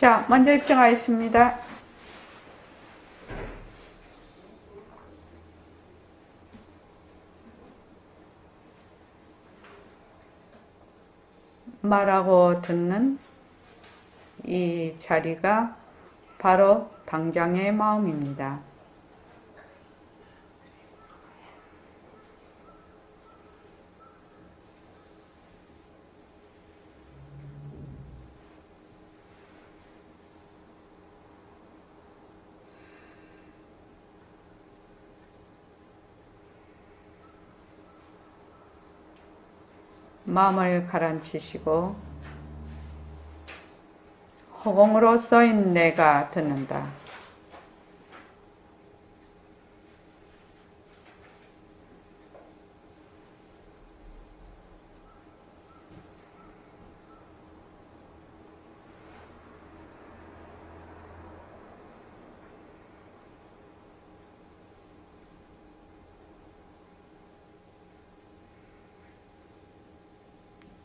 자, 먼저 입장하겠습니다. 말하고 듣는 이 자리가 바로 당장의 마음입니다. 마음을 가라앉히시고 허공으로 써인 내가 듣는다.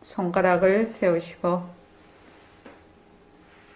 손가락을 세우시고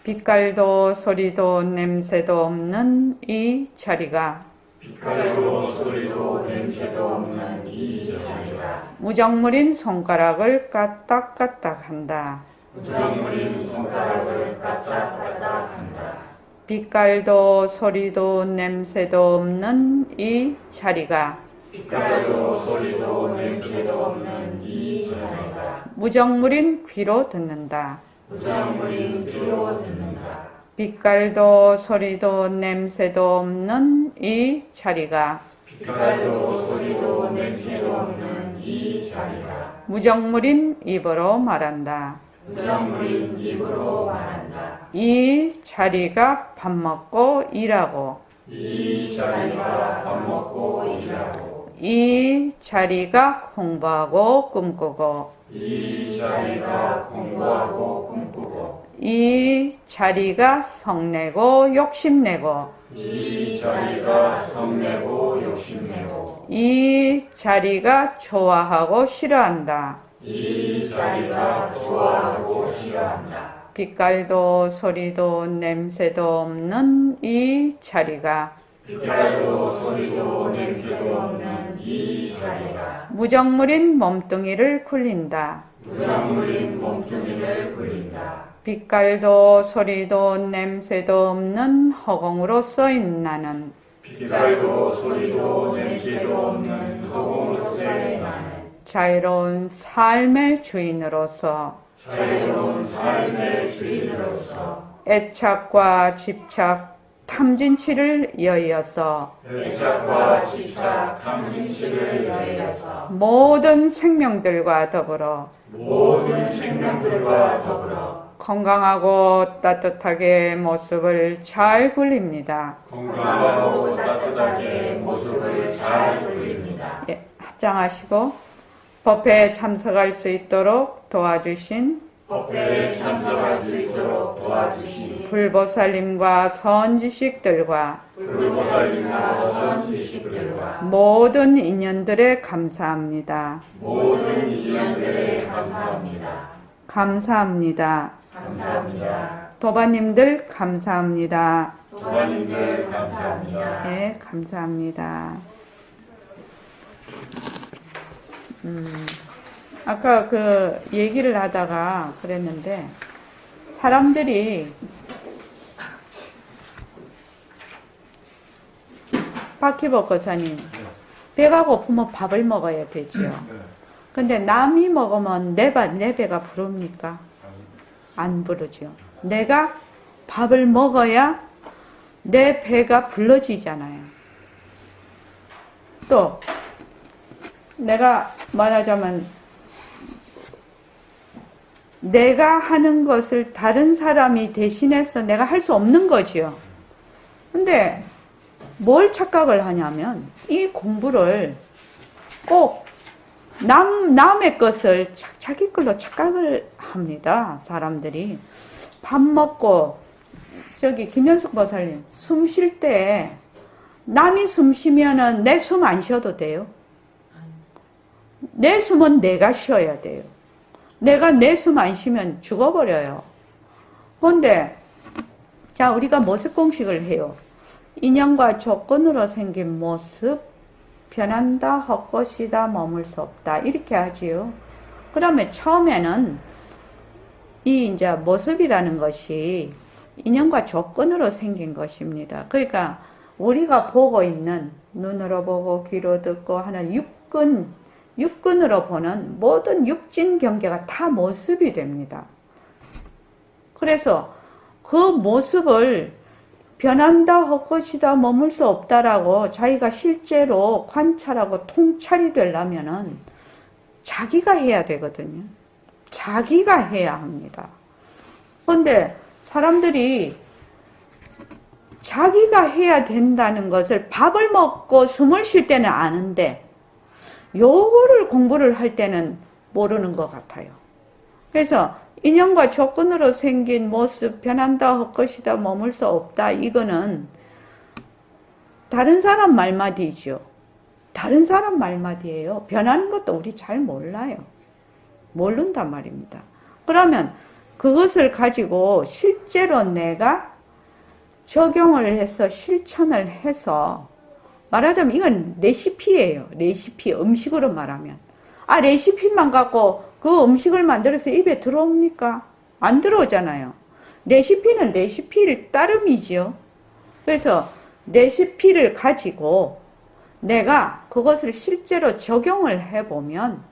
빛깔도 소리도 냄새도 없는 이 자리가 빛깔도 소리도 냄새도 없는 이 자리가 무정물인 손가락을 까딱까딱 한다. 무정물인 손가락을 까딱까딱 한다. 빛깔도 소리도 냄새도 없는 이 자리가 빛깔도 소리도 냄새도 없는 이 자리가 무정물인 귀로 듣는다. 무정물인 귀로 듣는다. 빛깔도 소리도 냄새도 없는 이 자리가 빛깔도 소리도 냄새도 없는 이 자리가 무정물인 입으로 말한다. 무정물인 입으로 말한다. 이 자리가 밥 먹고 일하고 이 자리가 밥 먹고 일하고 이 자리가 공부하고 꿈꾸고 이 자리가 공부하고 꿈꾸고 이 자리가 성내고 욕심내고 이 자리가 성내고 욕심내고 이 자리가 좋아하고 싫어한다. 이 자리가 좋아하고 싫어한다. 빛깔도 소리도 냄새도 없는 이 자리가 빛깔도 소리도 냄새도 없는 이 자리가 무정물인 몸뚱이를 굴린다. 무정물인 몸뚱이를 굴린다. 빛깔도 소리도 냄새도 없는 허공으로 써인 나는 빛깔도 소리도 냄새도 없는 허공으로서의 나는 자유로운 삶의 주인으로서 자유로운 삶의 주인으로서 애착과 집착, 탐진치를 여의어서 애착과 집착, 탐진치를 여의어서 모든 생명들과 더불어 모든 생명들과 더불어 건강하고 따뜻하게 모습을 잘 굴립니다. 건강하고 따뜻하게 모습을 잘 굴립니다. 예, 합장하시고 법회에 참석할 수 있도록 도와주신 법회에 참석할 수 있도록 도와주신 불보살님과 선지식들과 불보살님과 선지식들과 모든 인연들에 감사합니다. 모든 인연들에 감사합니다. 감사합니다. 감사합니다. 도바님들 감사합니다. 도반님들 감사합니다. 네, 감사합니다. 아까 그 얘기를 하다가 그랬는데 사람들이 박희복거사님 배가 고프면 밥을 먹어야 되지요. 근데 남이 먹으면 내 배가 부릅니까? 안 부르죠. 내가 밥을 먹어야 내 배가 불러지잖아요. 또 내가 말하자면 내가 하는 것을 다른 사람이 대신해서 내가 할 수 없는 거지요. 근데 뭘 착각을 하냐면 이 공부를 꼭 남의 것을 자기 걸로 착각을 합니다. 사람들이. 밥 먹고 저기 김현숙 보살님 숨 쉴 때 남이 숨 쉬면은 내 숨 안 쉬어도 돼요. 내 숨은 내가 쉬어야 돼요. 내가 내 숨 안 쉬면 죽어버려요. 그런데 자, 우리가 모습 공식을 해요. 인연과 조건으로 생긴 모습, 변한다, 헛것이다, 머물 수 없다. 이렇게 하지요. 그러면 처음에는 이 이제 모습이라는 것이 인연과 조건으로 생긴 것입니다. 그러니까 우리가 보고 있는 눈으로 보고 귀로 듣고 하는 육근으로 보는 모든 육진 경계가 다 모습이 됩니다. 그래서 그 모습을 변한다, 헛것이다, 머물 수 없다라고 자기가 실제로 관찰하고 통찰이 되려면은 자기가 해야 되거든요. 자기가 해야 합니다. 그런데 사람들이 자기가 해야 된다는 것을 밥을 먹고 숨을 쉴 때는 아는데 요거를 공부를 할 때는 모르는 것 같아요. 그래서 인연과 조건으로 생긴 모습, 변한다, 헛것이다, 머물 수 없다. 이거는 다른 사람 말마디죠. 다른 사람 말마디예요. 변하는 것도 우리 잘 몰라요. 모른단 말입니다. 그러면 그것을 가지고 실제로 내가 적용을 해서 실천을 해서 말하자면 이건 레시피예요. 레시피, 음식으로 말하면. 아, 레시피만 갖고 그 음식을 만들어서 입에 들어옵니까? 안 들어오잖아요. 레시피는 레시피를 따름이지요. 그래서 레시피를 가지고 내가 그것을 실제로 적용을 해보면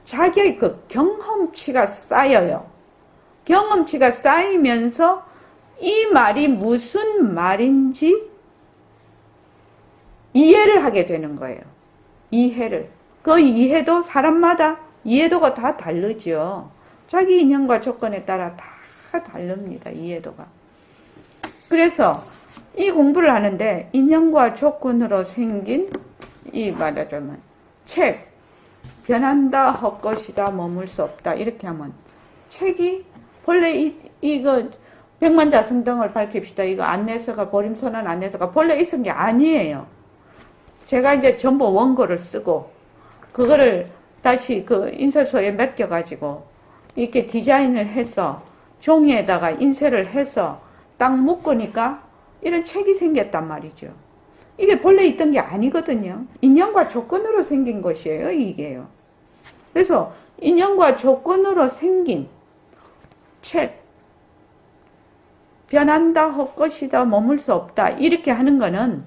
자기의 그 경험치가 쌓여요. 경험치가 쌓이면서 이 말이 무슨 말인지 이해를 하게 되는 거예요. 이해를. 그 이해도 사람마다 이해도가 다 다르죠. 자기 인연과 조건에 따라 다 다릅니다. 이해도가. 그래서 이 공부를 하는데 인연과 조건으로 생긴 이 말하자면 책, 변한다, 헛것이다, 머물 수 없다 이렇게 하면 책이 본래 이거 백만자승등을 밝힙시다. 이거 안내서가 보림선언 안내서가 본래 있은 게 아니에요. 제가 이제 전부 원고를 쓰고 그거를 다시 그 인쇄소에 맡겨가지고 이렇게 디자인을 해서 종이에다가 인쇄를 해서 딱 묶으니까 이런 책이 생겼단 말이죠. 이게 본래 있던 게 아니거든요. 인연과 조건으로 생긴 것이에요, 이게요. 그래서 인연과 조건으로 생긴 책, 변한다, 헛것이다, 머물 수 없다 이렇게 하는 거는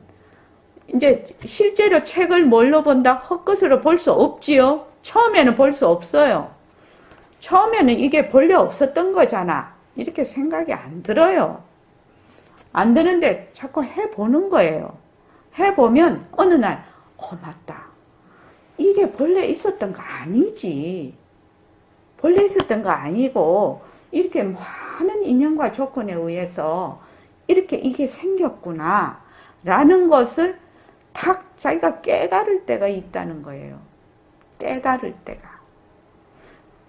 이제 실제로 책을 뭘로 본다? 헛것으로 볼 수 없지요. 처음에는 볼 수 없어요. 처음에는 이게 본래 없었던 거잖아. 이렇게 생각이 안 들어요. 안 드는데 자꾸 해보는 거예요. 해보면 어느 날 맞다. 이게 본래 있었던 거 아니지. 본래 있었던 거 아니고 이렇게 많은 인연과 조건에 의해서 이렇게 이게 생겼구나 라는 것을 탁 자기가 깨달을 때가 있다는 거예요. 깨달을 때가.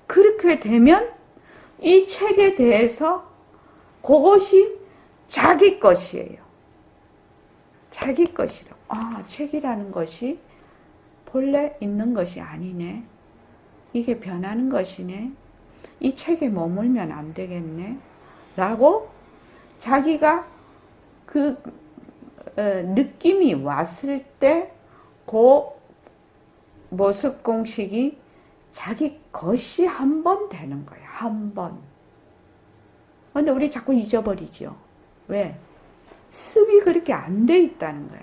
그렇게 되면 이 책에 대해서 그것이 자기 것이에요. 자기 것이라고. 아, 책이라는 것이 본래 있는 것이 아니네. 이게 변하는 것이네. 이 책에 머물면 안 되겠네. 라고 자기가 그 느낌이 왔을 때 그 모습 공식이 자기 것이 한 번 되는 거예요. 한 번. 근데 우리 자꾸 잊어버리죠. 왜? 습이 그렇게 안 돼 있다는 거야.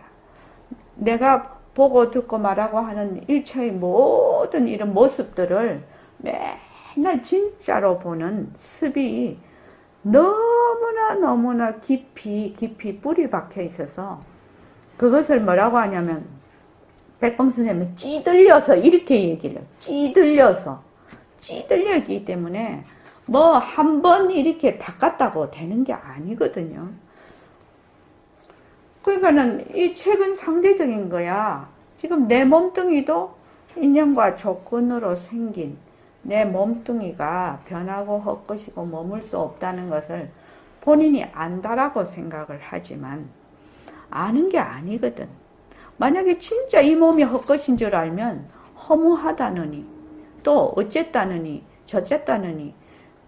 내가 보고 듣고 말하고 하는 일체의 모든 이런 모습들을 맨날 진짜로 보는 습이 너무나 깊이 뿌리 박혀 있어서 그것을 뭐라고 하냐면 백범 선생님은 찌들려서 이렇게 얘기를 해요. 찌들려 있기 때문에 뭐 한 번 이렇게 닦았다고 되는 게 아니거든요. 그러니까는 이 책은 상대적인 거야. 지금 내 몸뚱이도 인연과 조건으로 생긴 내 몸뚱이가 변하고 헛것이고 머물 수 없다는 것을 본인이 안다라고 생각을 하지만 아는 게 아니거든. 만약에 진짜 이 몸이 헛것인 줄 알면 허무하다느니 또 어쨌다느니 저쨌다느니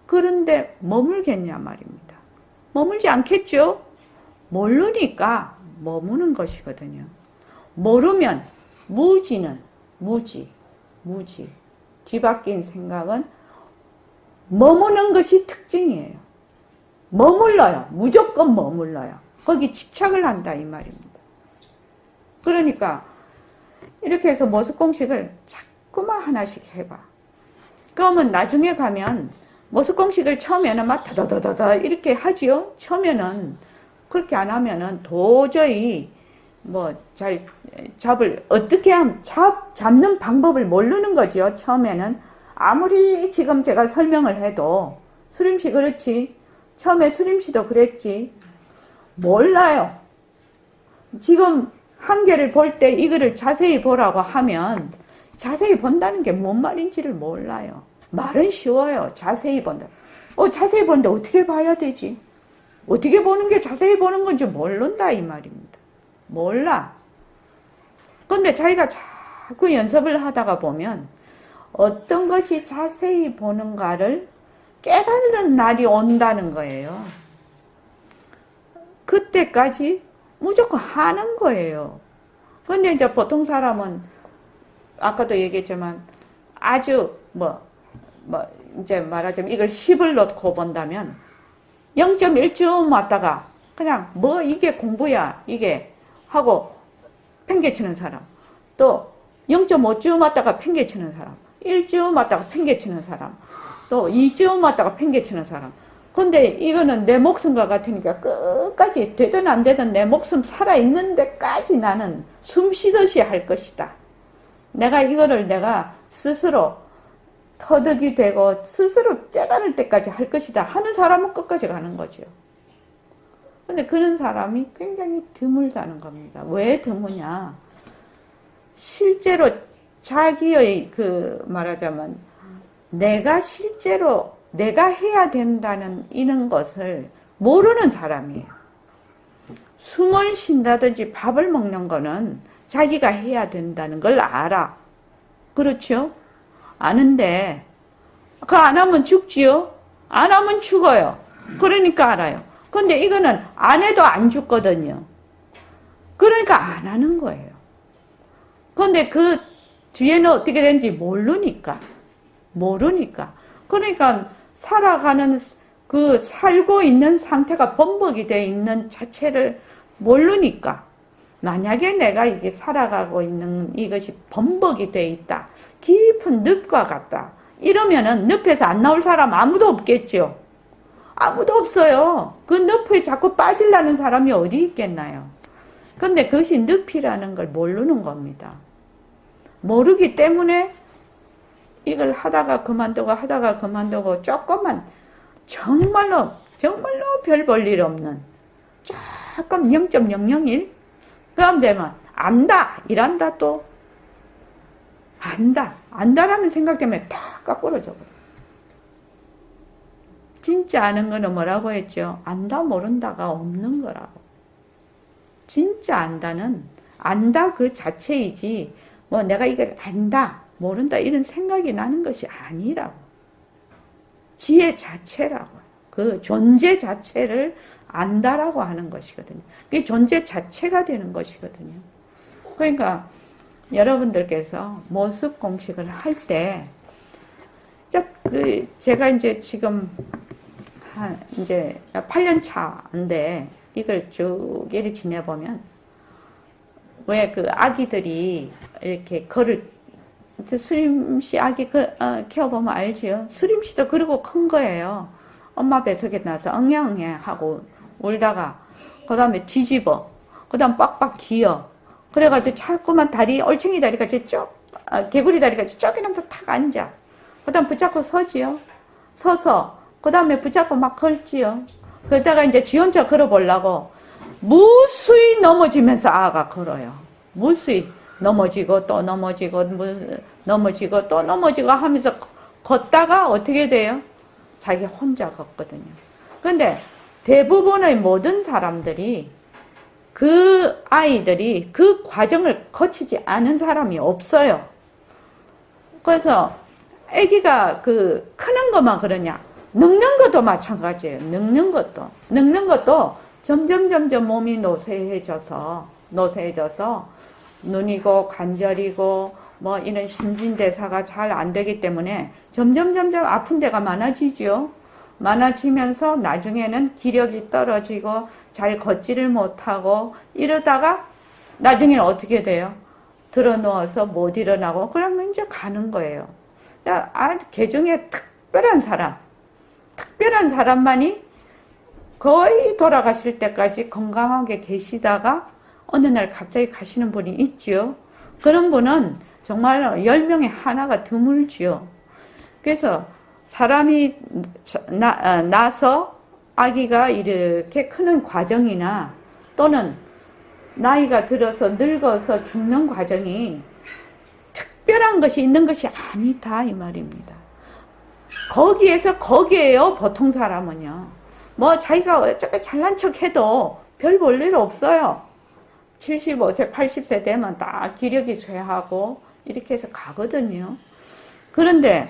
그런데 머물겠냐 말입니다. 머물지 않겠죠? 모르니까 머무는 것이거든요. 모르면 무지는 무지. 뒤바뀐 생각은 머무는 것이 특징이에요. 머물러요. 무조건 머물러요. 거기 집착을 한다 이 말입니다. 그러니까 이렇게 해서 모습공식을 자꾸만 하나씩 해봐. 그러면 나중에 가면 모습공식을 처음에는 막 다다다다다 이렇게 하지요. 처음에는 그렇게 안 하면은 도저히 뭐 잘 어떻게 하면 잡는 방법을 모르는 거지요. 처음에는 아무리 지금 제가 설명을 해도 수림씨 그렇지. 처음에 수림씨도 그랬지. 몰라요. 지금 한 개를 볼 때 이거를 자세히 보라고 하면 자세히 본다는 게 뭔 말인지를 몰라요. 말은 쉬워요. 자세히 본다. 자세히 보는데 어떻게 봐야 되지? 어떻게 보는 게 자세히 보는 건지 모른다 이 말입니다. 몰라. 근데 자기가 자꾸 연습을 하다가 보면 어떤 것이 자세히 보는가를 깨닫는 날이 온다는 거예요. 그때까지 무조건 하는 거예요. 근데 이제 보통 사람은 아까도 얘기했지만 아주 이제 말하자면 이걸 10을 놓고 본다면 0.1쯤 왔다가 그냥 이게 공부야 이게 하고 팽개치는 사람, 또 0.5쯤 왔다가 팽개치는 사람, 1쯤 왔다가 팽개치는 사람, 또 2쯤 왔다가 팽개치는 사람. 근데 이거는 내 목숨과 같으니까 끝까지 되든 안 되든 내 목숨 살아있는 데까지 나는 숨 쉬듯이 할 것이다. 내가 스스로 터득이 되고 스스로 깨달을 때까지 할 것이다 하는 사람은 끝까지 가는 거죠. 근데 그런 사람이 굉장히 드물다는 겁니다. 왜 드무냐? 실제로 자기의 말하자면 실제로 내가 해야 된다는 이런 것을 모르는 사람이에요. 숨을 쉰다든지 밥을 먹는 거는 자기가 해야 된다는 걸 알아. 그렇죠? 아는데 그거 안 하면 죽지요? 안 하면 죽어요. 그러니까 알아요. 근데 이거는 안 해도 안 죽거든요. 그러니까 안 하는 거예요. 근데 그 뒤에는 어떻게 되는지 모르니까. 그러니까 살고 있는 상태가 범벅이 되어 있는 자체를 모르니까. 만약에 내가 이게 살아가고 있는 이것이 범벅이 되어 있다. 깊은 늪과 같다. 이러면은 늪에서 안 나올 사람 아무도 없겠죠. 아무도 없어요. 그 늪에 자꾸 빠지려는 사람이 어디 있겠나요? 근데 그것이 늪이라는 걸 모르는 겁니다. 모르기 때문에 이걸 하다가 그만두고 조금만 정말로 별 볼 일 없는 조금 0.001 그럼 되면 안다 일한다 또 안다라는 생각 때문에 다 까꾸러져 버려. 진짜 아는 거는 뭐라고 했죠? 안다 모른다가 없는 거라고. 진짜 안다 그 자체이지 내가 이걸 안다 모른다 이런 생각이 나는 것이 아니라고. 지혜 자체라고. 그 존재 자체를 안다라고 하는 것이거든요. 그게 존재 자체가 되는 것이거든요. 그러니까 여러분들께서 모습 공식을 할 때 제가 이제 지금 이제 8년 차인데 이걸 쭉 이렇게 지내보면 왜 아기들이 이렇게 수림씨 아기 키워보면 알지요? 수림씨도 그러고 큰 거예요. 엄마 뱃속에 나서 엉냥엉냥 하고 울다가 그 다음에 뒤집어 그 다음 빡빡 기어 그래가지고 자꾸만 올챙이 다리까지 개구리 다리까지 쪼개면서 탁 앉아. 그 다음 붙잡고 서지요. 서서 그 다음에 붙잡고 막 걸지요. 그러다가 이제 지 혼자 걸어보려고 무수히 넘어지면서 아가 걸어요. 무수히 넘어지고 또 넘어지고 또 넘어지고 하면서 걷다가 어떻게 돼요? 자기 혼자 걷거든요. 그런데 대부분의 모든 사람들이 그 아이들이 그 과정을 거치지 않은 사람이 없어요. 그래서 아기가 크는 것만 그러냐? 늙는 것도 마찬가지예요. 늙는 것도 점점 몸이 노쇠해져서 눈이고 관절이고 뭐 이런 신진대사가 잘 안 되기 때문에 점점 아픈 데가 많아지죠. 많아지면서 나중에는 기력이 떨어지고 잘 걷지를 못하고 이러다가 나중에는 어떻게 돼요? 들어 누워서 못 일어나고 그러면 이제 가는 거예요. 아주 개중에 특별한 사람만이 거의 돌아가실 때까지 건강하게 계시다가 어느 날 갑자기 가시는 분이 있죠. 그런 분은 정말 10명에 하나가 드물지요. 그래서 사람이 나서 아기가 이렇게 크는 과정이나 또는 나이가 들어서 늙어서 죽는 과정이 특별한 것이 있는 것이 아니다 이 말입니다. 거기에요 보통 사람은요. 뭐 자기가 어쩌고 잘난 척 해도 별 볼 일 없어요. 75세 80세 되면 다 기력이 쇠하고 이렇게 해서 가거든요. 그런데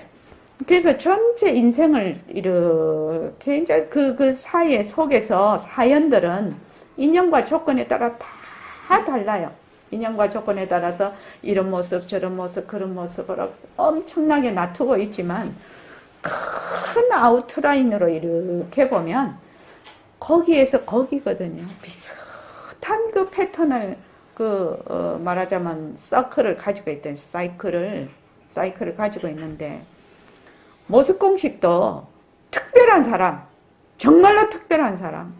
그래서 전체 인생을 이렇게 이제 그 사이에 속에서 사연들은 인연과 조건에 따라 다 달라요. 인연과 조건에 따라서 이런 모습 저런 모습 그런 모습으로 엄청나게 나투고 있지만 큰 아웃라인으로 이렇게 보면 거기에서 거기거든요. 비슷한 그 패턴을 말하자면 서클을 가지고 있던 사이클을 가지고 있는데 모습공식도 특별한 사람, 정말로 특별한 사람.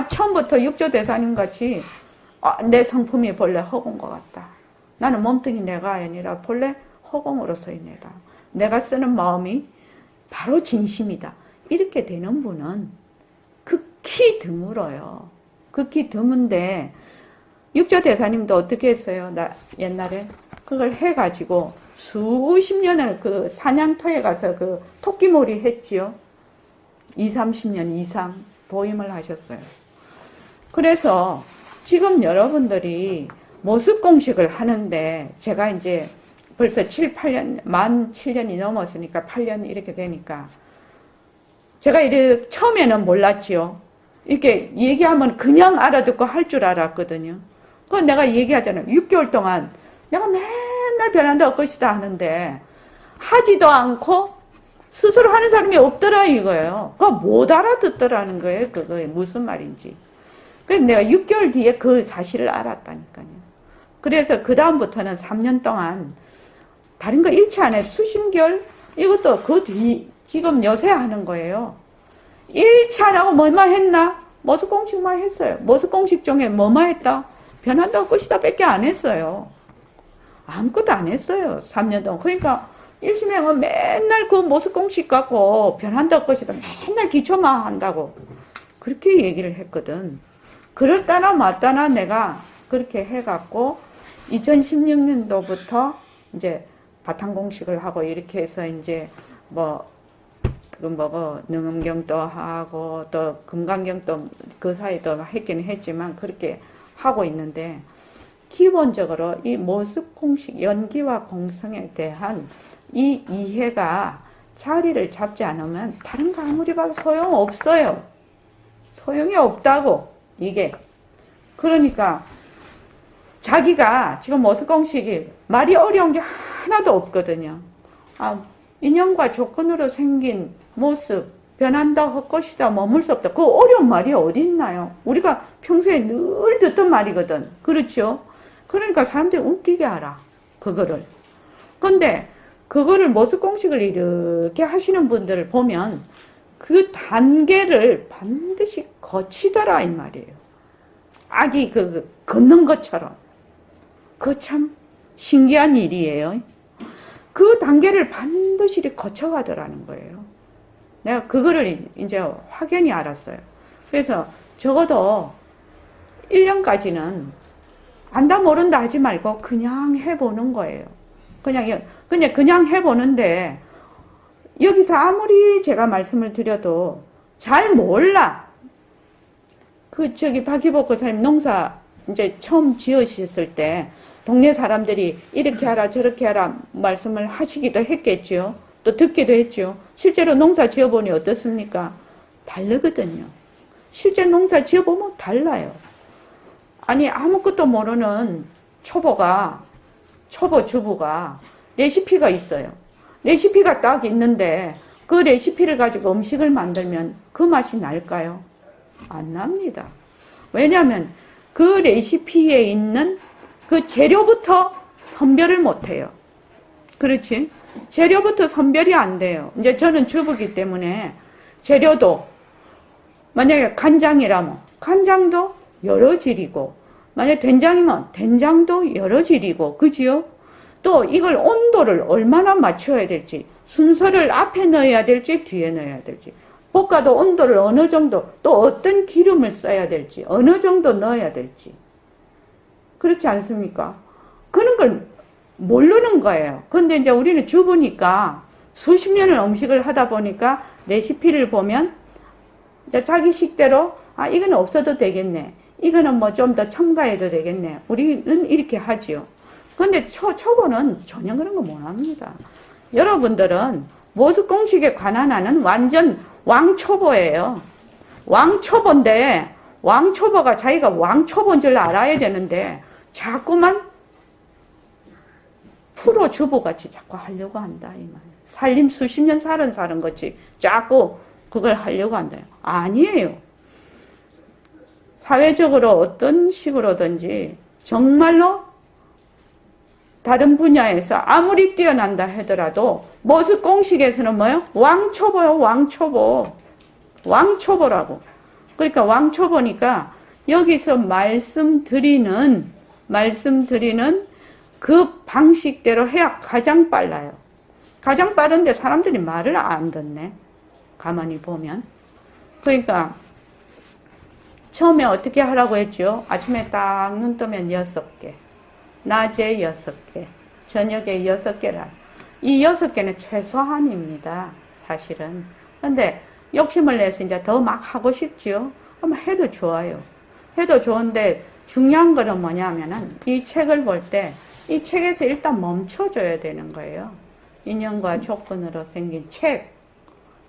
처음부터 육조대사님 같이 내 성품이 본래 허공 것 같다. 나는 몸뚱이 내가 아니라 본래 허공으로 서있네라. 내가 쓰는 마음이 바로 진심이다. 이렇게 되는 분은 극히 드물어요. 극히 드문데 육조대사님도 어떻게 했어요? 옛날에 그걸 해가지고 수십 년을 그 사냥터에 가서 그 토끼몰이 했지요. 30년 이상 보임을 하셨어요. 그래서 지금 여러분들이 모습공식을 하는데 제가 이제 벌써 8년, 7년이 넘었으니까 8년 이렇게 되니까 제가 이렇게 처음에는 몰랐지요. 이렇게 얘기하면 그냥 알아듣고 할 줄 알았거든요. 그건 내가 얘기하잖아요. 6개월 동안 내가 맨날 변한다 것이다 하는데 하지도 않고 스스로 하는 사람이 없더라 이거예요. 그거 못 알아듣더라는 거예요. 그게 무슨 말인지. 그래서 내가 6개월 뒤에 그 사실을 알았다니까요. 그래서 그 다음부터는 3년 동안 다른 거 잃지 않아요. 수신결 이것도 그 뒤 지금 요새 하는 거예요. 잃지 안 하고 뭐만 했나? 모습공식만 했어요. 모습공식 중에 뭐만 했다? 변한다고 것이다 밖에 안 했어요. 아무것도 안 했어요. 3년 동안. 그러니까 일심행은 맨날 그 모습공식 갖고 변한다고 것이다. 맨날 기초만 한다고. 그렇게 얘기를 했거든. 그럴까나 맞다나 내가 그렇게 해갖고 2016년도부터 이제 바탕공식을 하고 이렇게 해서 이제 능음경도 하고 또 금강경도 그 사이도 했기는 했지만 그렇게 하고 있는데 기본적으로 이 모습공식 연기와 공성에 대한 이 이해가 자리를 잡지 않으면 다른 거 아무리 봐도 소용없어요. 소용이 없다고 이게. 그러니까 자기가 지금 모습공식이 말이 어려운 게 하나도 없거든요. 인연과 조건으로 생긴 모습 변한다 할 것이다 머물 수 없다. 그 어려운 말이 어디 있나요? 우리가 평소에 늘 듣던 말이거든. 그렇죠? 그러니까 사람들이 웃기게 알아. 그거를. 근데 그거를 모습공식을 이렇게 하시는 분들을 보면 그 단계를 반드시 거치더라 이 말이에요. 아기 걷는 것처럼. 그거 참 신기한 일이에요. 그 단계를 반드시 거쳐가더라는 거예요. 내가 그거를 이제 확연히 알았어요. 그래서 적어도 1년까지는 안다 모른다 하지 말고 그냥 해보는 거예요. 그냥 해보는데 여기서 아무리 제가 말씀을 드려도 잘 몰라. 박희복 교사님 농사 이제 처음 지으셨을 때 동네 사람들이 이렇게 하라 저렇게 하라 말씀을 하시기도 했겠죠. 또 듣기도 했죠. 실제로 농사 지어보니 어떻습니까? 다르거든요. 실제 농사 지어보면 달라요. 아니 아무것도 모르는 초보 주부가 레시피가 있어요. 레시피가 딱 있는데 그 레시피를 가지고 음식을 만들면 그 맛이 날까요? 안 납니다. 왜냐하면 그 레시피에 있는 그 재료부터 선별을 못해요. 그렇지? 재료부터 선별이 안 돼요. 이제 저는 주부기 때문에 재료도 만약에 간장이라면 간장도 여러 질이고 만약에 된장이면 된장도 여러 질이고 그지요? 또 이걸 온도를 얼마나 맞춰야 될지 순서를 앞에 넣어야 될지 뒤에 넣어야 될지 볶아도 온도를 어느 정도 또 어떤 기름을 써야 될지 어느 정도 넣어야 될지 그렇지 않습니까? 그런 걸 모르는 거예요. 근데 이제 우리는 주부니까 수십 년을 음식을 하다 보니까 레시피를 보면 이제 자기 식대로 아 이거는 없어도 되겠네. 이거는 뭐 좀 더 첨가해도 되겠네. 우리는 이렇게 하지요. 근데 초보는 전혀 그런 거 못합니다. 여러분들은 모습 공식에 관한 하는 완전 왕초보예요. 왕초보인데 왕초보가 자기가 왕초보인 줄 알아야 되는데 자꾸만 프로 주부같이 자꾸 하려고 한다 이 말. 살림 수십 년 사는 것이 자꾸 그걸 하려고 한다. 아니에요. 사회적으로 어떤 식으로든지 정말로 다른 분야에서 아무리 뛰어난다 하더라도 모습 공식에서는 뭐요? 왕초보요, 왕초보. 왕초보라고. 그러니까 왕초보니까 여기서 말씀드리는 그 방식대로 해야 가장 빨라요. 가장 빠른데 사람들이 말을 안 듣네. 가만히 보면. 그러니까 처음에 어떻게 하라고 했죠? 아침에 딱 눈 뜨면 6개, 낮에 6개, 저녁에 6개라. 이 6개는 최소한입니다. 사실은. 근데 욕심을 내서 이제 더 막 하고 싶지요? 그럼 해도 좋아요. 해도 좋은데 중요한 거는 뭐냐면은 이 책을 볼 때 이 책에서 일단 멈춰줘야 되는 거예요. 인연과 조건으로 생긴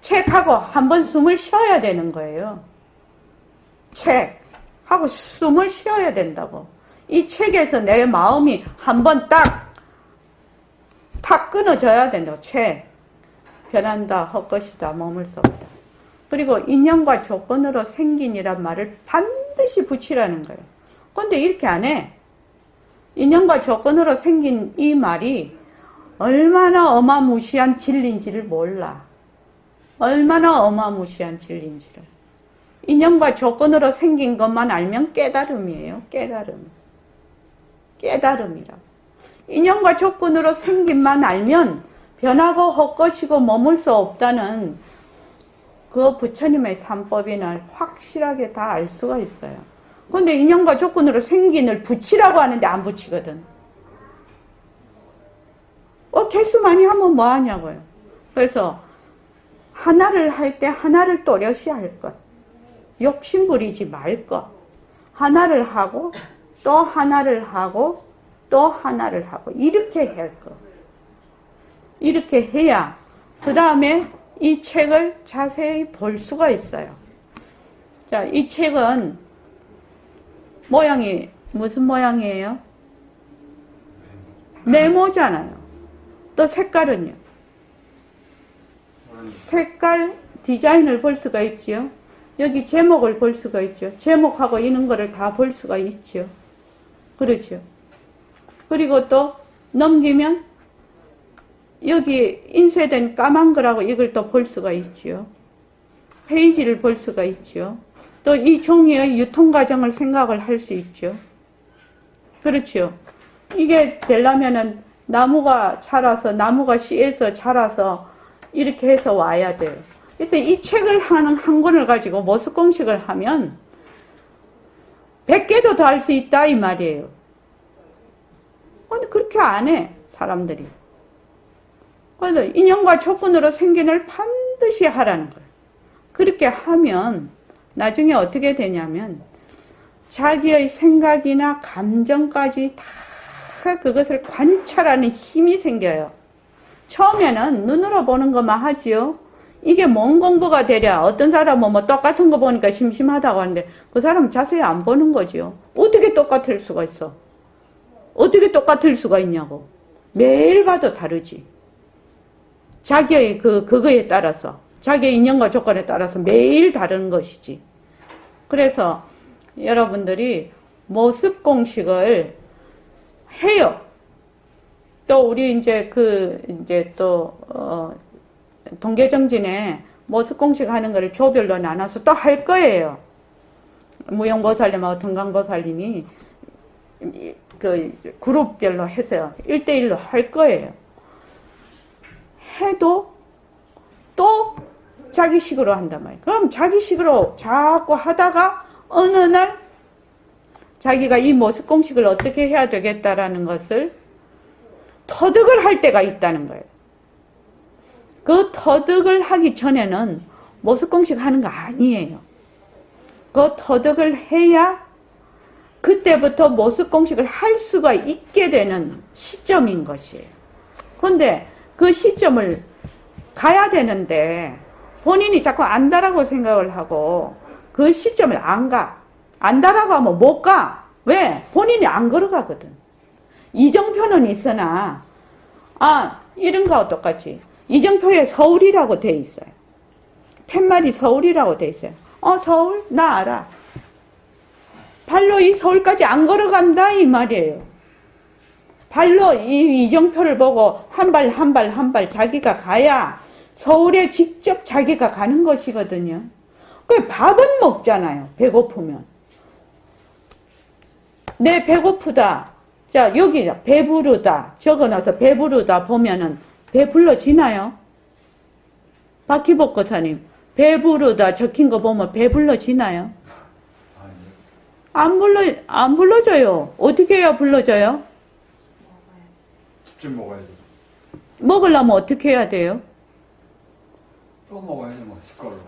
책하고 한번 숨을 쉬어야 되는 거예요. 책하고 숨을 쉬어야 된다고. 이 책에서 내 마음이 한번 탁 끊어져야 된다고. 변한다, 헛것이다, 머물 수 없다. 그리고 인연과 조건으로 생긴이란 말을 반드시 붙이라는 거예요. 근데 이렇게 안 해. 인연과 조건으로 생긴 이 말이 얼마나 어마무시한 진리인지를 몰라. 얼마나 어마무시한 진리인지를. 인연과 조건으로 생긴 것만 알면 깨달음이에요. 깨달음이라고. 인연과 조건으로 생긴만 알면 변하고 헛것이고 머물 수 없다는 그 부처님의 삼법인을 확실하게 다 알 수가 있어요. 그런데 인연과 조건으로 생긴을 붙이라고 하는데 안 붙이거든. 개수 많이 하면 뭐 하냐고요. 그래서 하나를 할 때 하나를 또렷이 할 것. 욕심 부리지 말 것. 하나를 하고 또 하나를 하고 또 하나를 하고 이렇게 할 것. 이렇게 해야 그 다음에 이 책을 자세히 볼 수가 있어요. 자, 이 책은 모양이 무슨 모양이에요? 네모잖아요. 또 색깔은요? 색깔 디자인을 볼 수가 있지요. 여기 제목을 볼 수가 있죠. 제목하고 이런 거를 다 볼 수가 있죠. 그렇죠. 그리고 또 넘기면 여기 인쇄된 까만 거라고 이걸 또 볼 수가 있죠. 페이지를 볼 수가 있죠. 또 이 종이의 유통 과정을 생각을 할 수 있죠. 그렇죠. 이게 되려면은 나무가 씨에서 자라서 이렇게 해서 와야 돼요. 그래서 이 책을 한 권을 가지고 모습 공식을 하면 100개도 더 할 수 있다 이 말이에요. 근데 그렇게 안 해 사람들이. 그래서 인연과 조건으로 생긴 을 반드시 하라는 거예요. 그렇게 하면 나중에 어떻게 되냐면 자기의 생각이나 감정까지 다 그것을 관찰하는 힘이 생겨요. 처음에는 눈으로 보는 것만 하지요. 이게 뭔 공부가 되랴. 어떤 사람은 뭐 똑같은 거 보니까 심심하다고 하는데 그 사람은 자세히 안 보는 거지요. 어떻게 똑같을 수가 있어? 어떻게 똑같을 수가 있냐고. 매일 봐도 다르지. 자기의 그거에 따라서, 자기의 인연과 조건에 따라서 매일 다른 것이지. 그래서 여러분들이 모습 공식을 해요. 또 우리 이제 동계정진에 모습 공식 하는 거를 조별로 나눠서 또 할 거예요. 무용보살님하고 등강보살님이 그 그룹별로 해서 1대1로 할 거예요. 해도 또 자기식으로 한단 말이에요. 그럼 자기식으로 자꾸 하다가 어느 날 자기가 이 모습 공식을 어떻게 해야 되겠다라는 것을 터득을 할 때가 있다는 거예요. 그 터득을 하기 전에는 모습 공식 하는 거 아니에요. 그 터득을 해야 그때부터 모습 공식을 할 수가 있게 되는 시점인 것이에요. 그런데 그 시점을 가야 되는데 본인이 자꾸 안다라고 생각을 하고 그 시점을 안 가. 안다라고 하면 못 가. 왜? 본인이 안 걸어가거든. 이정표는 있으나 이런 거와 똑같이 이정표에 서울이라고 돼 있어요. 팻말이 서울이라고 돼 있어요. 서울? 나 알아. 발로 이 서울까지 안 걸어간다 이 말이에요. 발로 이 이정표를 보고 한 발 한 발 한 발 자기가 가야 서울에 직접 자기가 가는 것이거든요. 그 밥은 먹잖아요. 배고프면. 내 배고프다. 자, 여기 배부르다 적어놔서 배부르다 보면은 배 불러지나요? 박희복거사님, 배부르다 적힌 거 보면 배 불러지나요? 안 불러져요. 어떻게 해야 불러져요? 직접 먹어야지. 먹으려면 어떻게 해야 돼요? 또 먹어야지 뭐 숟가락으로.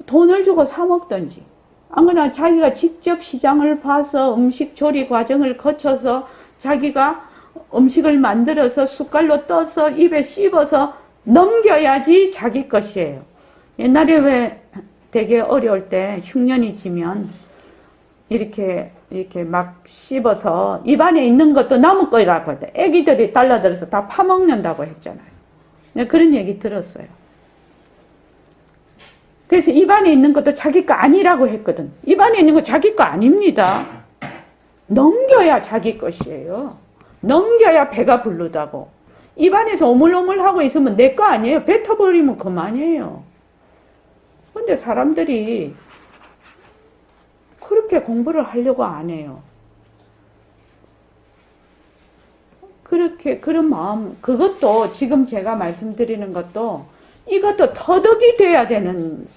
돈을 주고 사 먹든지. 안 그러나 자기가 직접 시장을 봐서 음식 조리 과정을 거쳐서 자기가 음식을 만들어서 숟갈로 떠서 입에 씹어서 넘겨야지 자기 것이에요. 옛날에 왜 되게 어려울 때 흉년이 지면 이렇게 막 씹어서 입안에 있는 것도 남은 거라고 할 때 애기들이 달라들어서 다 파먹는다고 했잖아요. 그런 얘기 들었어요. 그래서 입안에 있는 것도 자기 거 아니라고 했거든. 입안에 있는 거 자기 거 아닙니다. 넘겨야 자기 것이에요. 넘겨야 배가 부르다고. 입안에서 오물오물하고 있으면 내 거 아니에요. 뱉어버리면 그만이에요. 근데 사람들이 그렇게 공부를 하려고 안 해요. 그런 마음, 그것도 지금 제가 말씀드리는 것도 이것도 터득이 돼야 되는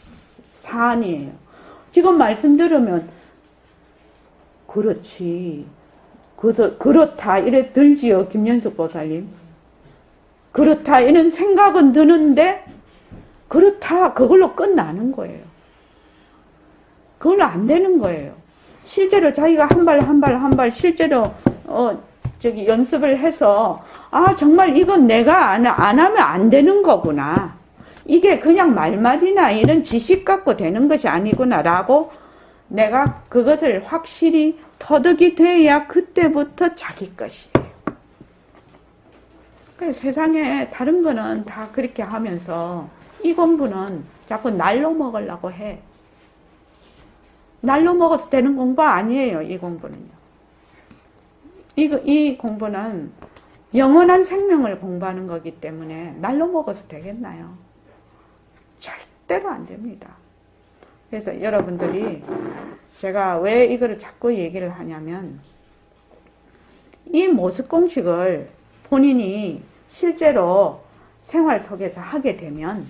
사안이에요. 지금 말씀 들으면 그렇지, 그렇다 이래 들지요, 김연숙 보살님. 그렇다 이런 생각은 드는데 그렇다 그걸로 끝나는 거예요. 그걸로 안 되는 거예요. 실제로 자기가 한 발 한 발 한 발 실제로 연습을 해서 정말 이건 내가 안 하면 안 되는 거구나. 이게 그냥 말만이나 이런 지식 갖고 되는 것이 아니구나라고 내가 그것을 확실히 터득이 돼야 그때부터 자기 것이에요. 그래서 세상에 다른 거는 다 그렇게 하면서 이 공부는 자꾸 날로 먹으려고 해. 날로 먹어서 되는 공부 아니에요. 이 공부는요. 이 공부는 영원한 생명을 공부하는 거기 때문에 날로 먹어서 되겠나요? 절대로 안 됩니다. 그래서 여러분들이 제가 왜 이거를 자꾸 얘기를 하냐면 이 모습 공식을 본인이 실제로 생활 속에서 하게 되면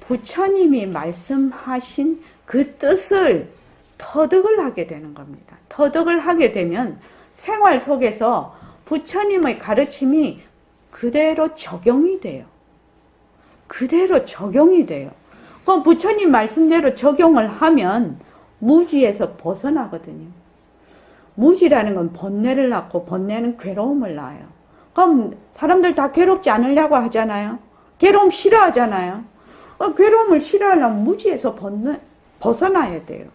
부처님이 말씀하신 그 뜻을 터득을 하게 되는 겁니다. 터득을 하게 되면 생활 속에서 부처님의 가르침이 그대로 적용이 돼요. 그대로 적용이 돼요. 그럼 부처님 말씀대로 적용을 하면 무지에서 벗어나거든요. 무지라는 건 번뇌를 낳고 번뇌는 괴로움을 낳아요. 그럼 사람들 다 괴롭지 않으려고 하잖아요. 괴로움 싫어하잖아요. 괴로움을 싫어하려면 무지에서 벗어나야 돼요.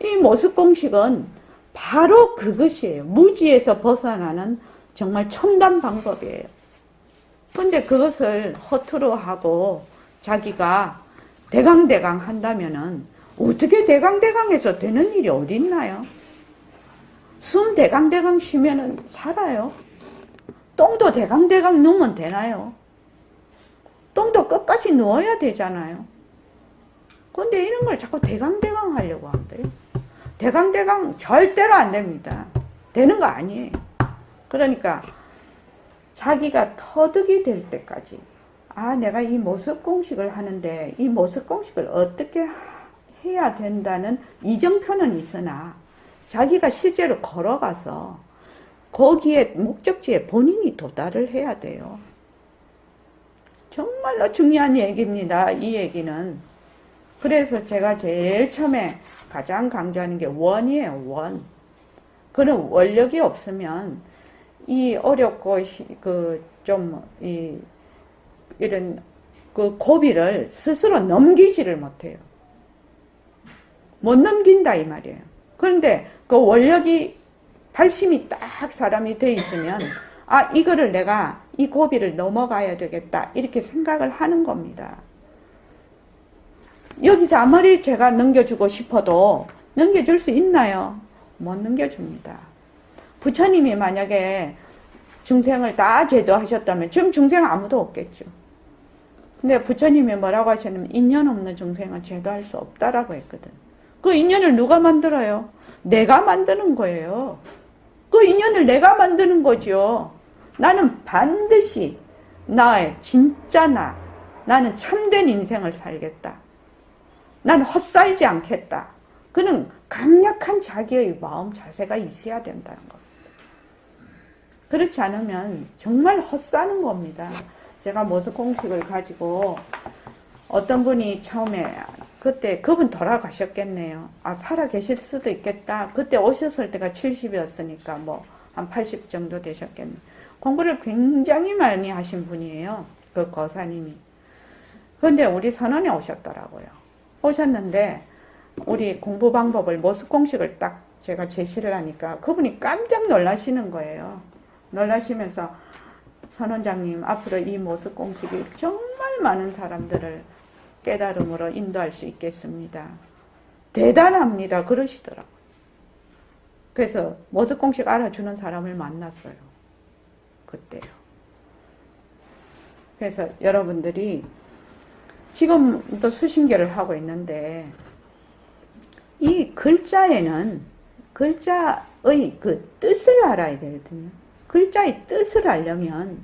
이 모습공식은 바로 그것이에요. 무지에서 벗어나는 정말 첨단 방법이에요. 근데 그것을 허투루 하고 자기가 대강대강 한다면은 어떻게 대강대강해서 되는 일이 어디 있나요? 숨 대강대강 쉬면은 살아요. 똥도 대강대강 누우면 되나요? 똥도 끝까지 누워야 되잖아요. 근데 이런 걸 자꾸 대강대강 하려고 한대요. 대강대강 절대로 안 됩니다. 되는 거 아니에요. 그러니까 자기가 터득이 될 때까지 내가 이 모습공식을 하는데 이 모습공식을 어떻게 해야 된다는 이정표는 있으나 자기가 실제로 걸어가서 거기에 목적지에 본인이 도달을 해야 돼요. 정말로 중요한 얘기입니다. 이 얘기는. 그래서 제가 제일 처음에 가장 강조하는 게 원이에요. 원. 그런 원력이 없으면 이 어렵고 이런 그 고비를 스스로 넘기지를 못해요. 못 넘긴다 이 말이에요. 그런데 그 원력이 발심이 딱 사람이 돼 있으면 이거를 내가 이 고비를 넘어가야 되겠다 이렇게 생각을 하는 겁니다. 여기서 아무리 제가 넘겨주고 싶어도 넘겨줄 수 있나요? 못 넘겨줍니다. 부처님이 만약에 중생을 다 제도하셨다면 지금 중생 아무도 없겠죠. 근데 부처님이 뭐라고 하셨냐면 인연 없는 중생은 제도할 수 없다라고 했거든. 그 인연을 누가 만들어요? 내가 만드는 거예요. 그 인연을 내가 만드는 거죠. 나는 반드시 나의 진짜 나는 참된 인생을 살겠다. 나는 헛살지 않겠다. 그는 강력한 자기의 마음 자세가 있어야 된다는 겁니다. 그렇지 않으면 정말 헛사는 겁니다. 제가 모습공식을 가지고 어떤 분이 처음에 그때 그분 돌아가셨겠네요. 살아 계실 수도 있겠다. 그때 오셨을 때가 70이었으니까 한 80 정도 되셨겠네. 공부를 굉장히 많이 하신 분이에요. 그 거사님이. 그런데 우리 선원에 오셨더라고요. 오셨는데 우리 공부 방법을 모습공식을 딱 제가 제시를 하니까 그분이 깜짝 놀라시는 거예요. 놀라시면서 선원장님 앞으로 이 모습공식이 정말 많은 사람들을 깨달음으로 인도할 수 있겠습니다. 대단합니다. 그러시더라고요. 그래서 모습공식 알아주는 사람을 만났어요. 그때요. 그래서 여러분들이 지금도 수신계를 하고 있는데 이 글자에는 글자의 그 뜻을 알아야 되거든요. 글자의 뜻을 알려면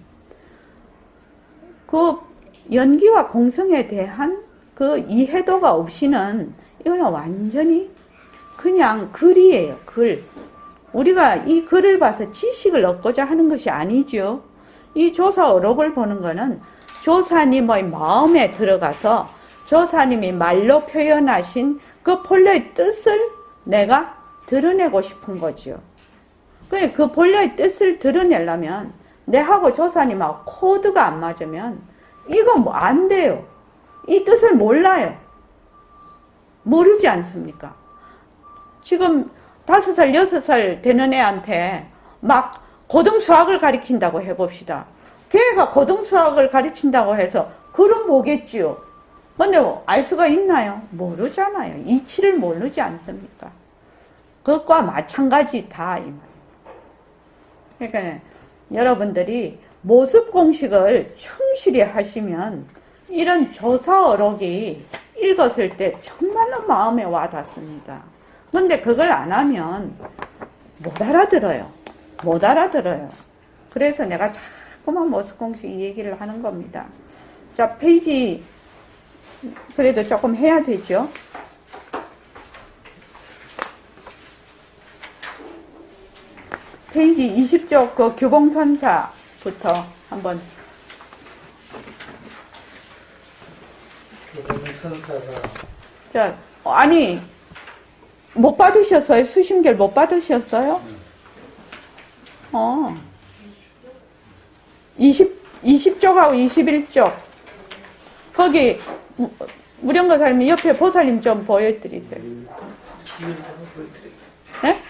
그 연기와 공성에 대한 그 이해도가 없이는 이거는 완전히 그냥 글이에요. 글. 우리가 이 글을 봐서 지식을 얻고자 하는 것이 아니죠. 이 조사어록을 보는 거는 조사님의 마음에 들어가서 조사님이 말로 표현하신 그 본래의 뜻을 내가 드러내고 싶은 거죠. 그 본래의 뜻을 드러내려면 내하고 조사님하고 코드가 안 맞으면 이거 안 돼요. 이 뜻을 몰라요. 모르지 않습니까? 지금 5살, 6살 되는 애한테 막 고등수학을 가리킨다고 해봅시다. 걔가 고등수학을 가르친다고 해서 글은 보겠지요. 근데 알 수가 있나요? 모르잖아요. 이치를 모르지 않습니까? 그것과 마찬가지다 이 말이에요. 그러니까 여러분들이 모습공식을 충실히 하시면 이런 조사어록이 읽었을 때 정말로 마음에 와닿습니다. 그런데 그걸 안 하면 못 알아들어요. 못 알아들어요. 그래서 내가 자꾸만 모습공식 이 얘기를 하는 겁니다. 자, 페이지 그래도 조금 해야 되죠. 페이지 20쪽 그 규공선사부터 한번. 규공선사가 자, 아니 못 받으셨어요? 수신결 못 받으셨어요? 20쪽하고 21쪽. 거기, 무령거사님 옆에 보살님 좀 보여드리세요. 네?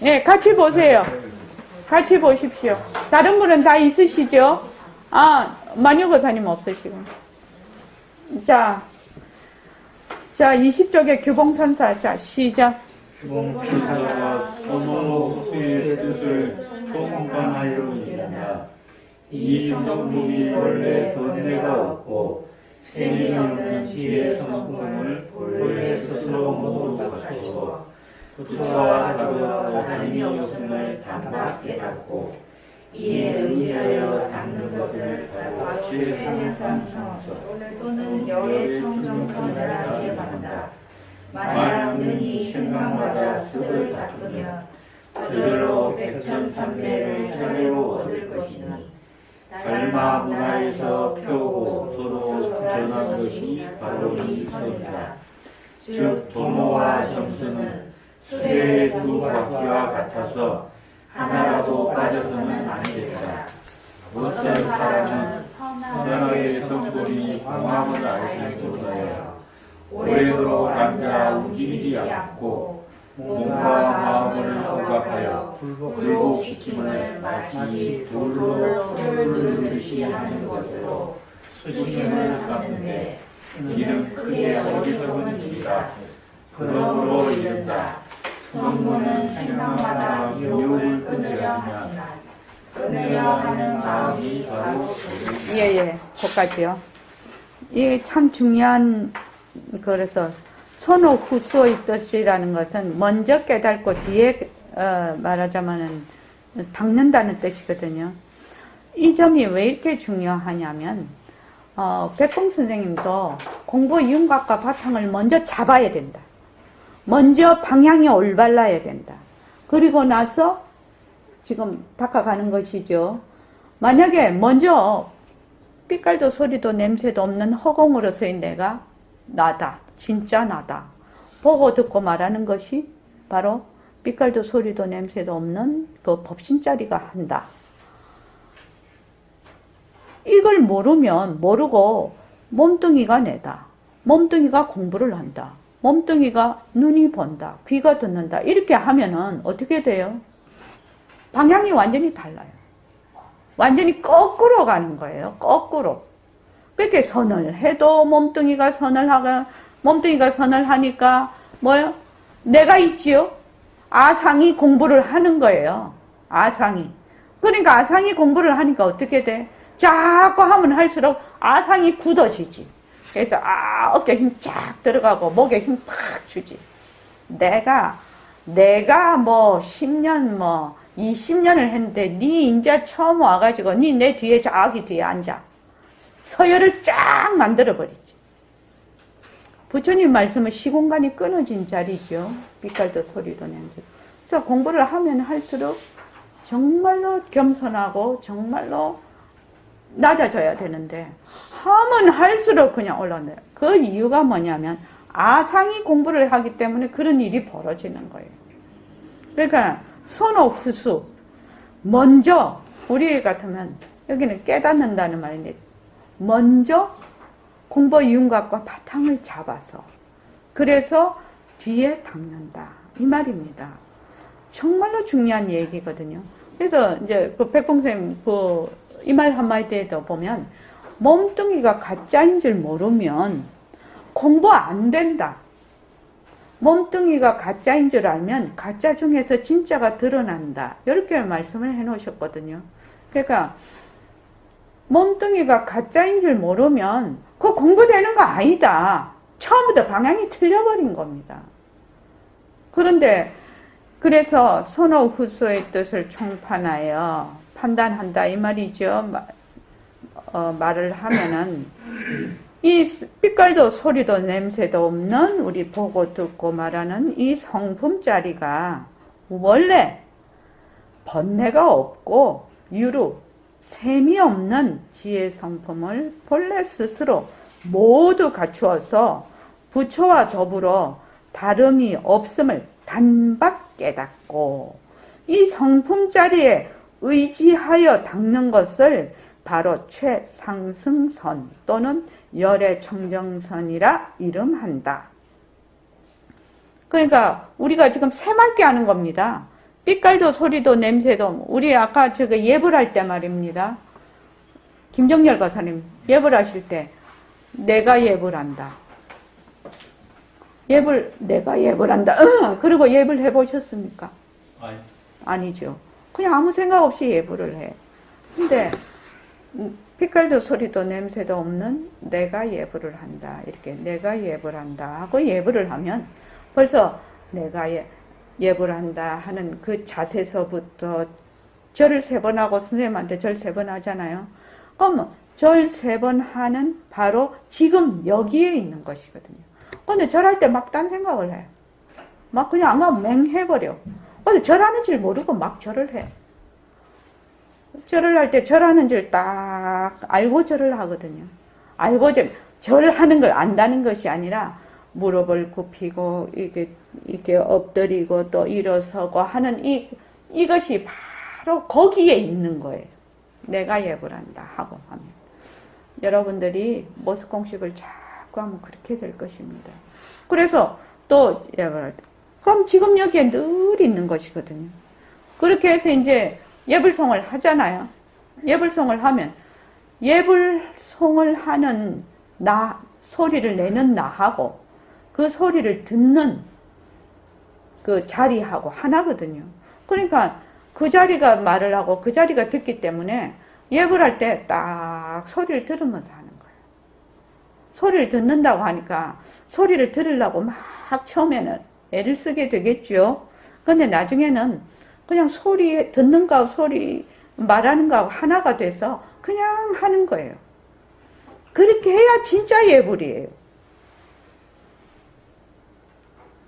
네, 같이 보세요. 같이 보십시오. 다른 분은 다 있으시죠? 아, 마녀거사님 없으시고. 자, 20쪽에 규봉산사. 자, 시작. 규봉산사가 선호수의 뜻을 총관하여 이른다. 이 성품이 원래 번뇌가 없고 셈이 없는 지혜 성품을 본래 스스로 모두 갖추어 부처와 다루어 다름이 없음을 단박 깨닫고 이에 의지하여 닦는 것을 최상상성 또는 여의 청정선이라 이해한다. 만약 능히 생각마다 습을 닦으면 저절로 백천삼매를 절로 얻을 것이니 달마 문화에서 펴고 서로 전한 것이 바로 이 선이다. 즉 도모와 점수는 수레의 두 바퀴와 같아서 하나라도 빠져서는 안 되더라. 어떤 사람은 선악의 성품이 공함을 알지 못하여 오래도록 앉아 움직이지 않고 몸과 마음을 억압하여 굴복시킴을 마치 돌로 흙을 누르듯이 하는 것으로 수심을 삼는데 이는 크게 어리석은 일이다. 그러므로 이른다. 성문은 생각마다 유혹을 끊으려 하지만 끊으려 하는 마음이 바로 예, 거기까지요. 이게 참 중요한, 그래서 선호 후소의 뜻이라는 것은 먼저 깨닫고 뒤에 말하자면은 닦는다는 뜻이거든요. 이 점이 왜 이렇게 중요하냐면 백봉 선생님도 공부 윤곽과 바탕을 먼저 잡아야 된다. 먼저 방향이 올바라야 된다. 그리고 나서 지금 닦아가는 것이죠. 만약에 먼저 삐깔도 소리도 냄새도 없는 허공으로서의 내가 나다. 진짜 나다. 보고 듣고 말하는 것이 바로 삐깔도 소리도 냄새도 없는 그 법신자리가 한다. 이걸 모르고 몸뚱이가 내다. 몸뚱이가 공부를 한다. 몸뚱이가 눈이 본다. 귀가 듣는다. 이렇게 하면은 어떻게 돼요? 방향이 완전히 달라요. 완전히 거꾸로 가는 거예요. 거꾸로. 그렇게 선을 해도 몸뚱이가 선을 하니까 뭐요? 내가 있지요? 아상이 공부를 하는 거예요. 아상이. 그러니까 아상이 공부를 하니까 어떻게 돼? 자꾸 하면 할수록 아상이 굳어지지. 그래서 어깨 힘 쫙 들어가고 목에 힘 팍 주지. 내가 뭐 10년 뭐 20년을 했는데 니 인자 처음 와가지고 니 내 뒤에 저기 뒤에 앉아. 서열을 쫙 만들어버리지. 부처님 말씀은 시공간이 끊어진 자리죠. 빛깔도 소리도 냄새도. 그래서 공부를 하면 할수록 정말로 겸손하고 정말로 낮아져야 되는데 하면 할수록 그냥 올라온다. 그 이유가 뭐냐면 아상이 공부를 하기 때문에 그런 일이 벌어지는 거예요. 그러니까 선호 후수. 먼저 우리 같으면 여기는 깨닫는다는 말인데 먼저 공부 윤곽과 바탕을 잡아서 그래서 뒤에 닦는다 이 말입니다. 정말로 중요한 얘기거든요. 그래서 이제 그 백봉쌤 이 말 한마디에도 보면 몸뚱이가 가짜인 줄 모르면 공부 안 된다. 몸뚱이가 가짜인 줄 알면 가짜 중에서 진짜가 드러난다. 이렇게 말씀을 해 놓으셨거든요. 그러니까 몸뚱이가 가짜인 줄 모르면 그거 공부되는 거 아니다. 처음부터 방향이 틀려버린 겁니다. 그런데 그래서 선호 후소의 뜻을 총판하여 판단한다 이 말이죠. 말을 하면은 이 빛깔도 소리도 냄새도 없는 우리 보고 듣고 말하는 이 성품자리가 원래 번뇌가 없고 유루 셈이 없는 지혜 성품을 본래 스스로 모두 갖추어서 부처와 더불어 다름이 없음을 단박 깨닫고 이 성품 자리에 의지하여 닦는 것을 바로 최상승선 또는 열의 청정선이라 이름한다. 그러니까 우리가 지금 새맑게 하는 겁니다. 빛깔도 소리도 냄새도. 우리 아까 저거 예불 할 때 말입니다. 김정열 거사님 예불 하실 때 내가 예불한다. 내가 예불한다. 그리고 예불 해보셨습니까? 아니죠. 그냥 아무 생각 없이 예불을 해. 근데 빛깔도 소리도 냄새도 없는 내가 예불을 한다. 이렇게 내가 예불한다 하고 예불을 하면 벌써 내가 예불한다 하는 그 자세서부터 절을 3번 하고 선생님한테 절 3번 하잖아요. 그럼 절 3번 하는 바로 지금 여기에 있는 것이거든요. 근데 절할 때 막 딴 생각을 해. 막 그냥 안 가면 맹해버려. 근데 절하는 줄 모르고 막 절을 해. 절을 할 때 절하는 줄 딱 알고 절을 하거든요. 알고 절하는 걸 안다는 것이 아니라 무릎을 굽히고 이렇게 엎드리고 또 일어서고 하는 이것이 바로 거기에 있는 거예요. 내가 예불한다 하고 하면 여러분들이 모습공식을 자꾸 하면 그렇게 될 것입니다. 그래서 또 예불할 때 그럼 지금 여기에 늘 있는 것이거든요. 그렇게 해서 이제 예불송을 하잖아요. 예불송을 하면 예불송을 하는 나 소리를 내는 나하고 그 소리를 듣는 그 자리하고 하나거든요. 그러니까 그 자리가 말을 하고 그 자리가 듣기 때문에 예불할 때 딱 소리를 들으면서 하는 거예요. 소리를 듣는다고 하니까 소리를 들으려고 막 처음에는 애를 쓰게 되겠죠. 근데 나중에는 그냥 소리 듣는 거하고 소리 말하는 거하고 하나가 돼서 그냥 하는 거예요. 그렇게 해야 진짜 예불이에요.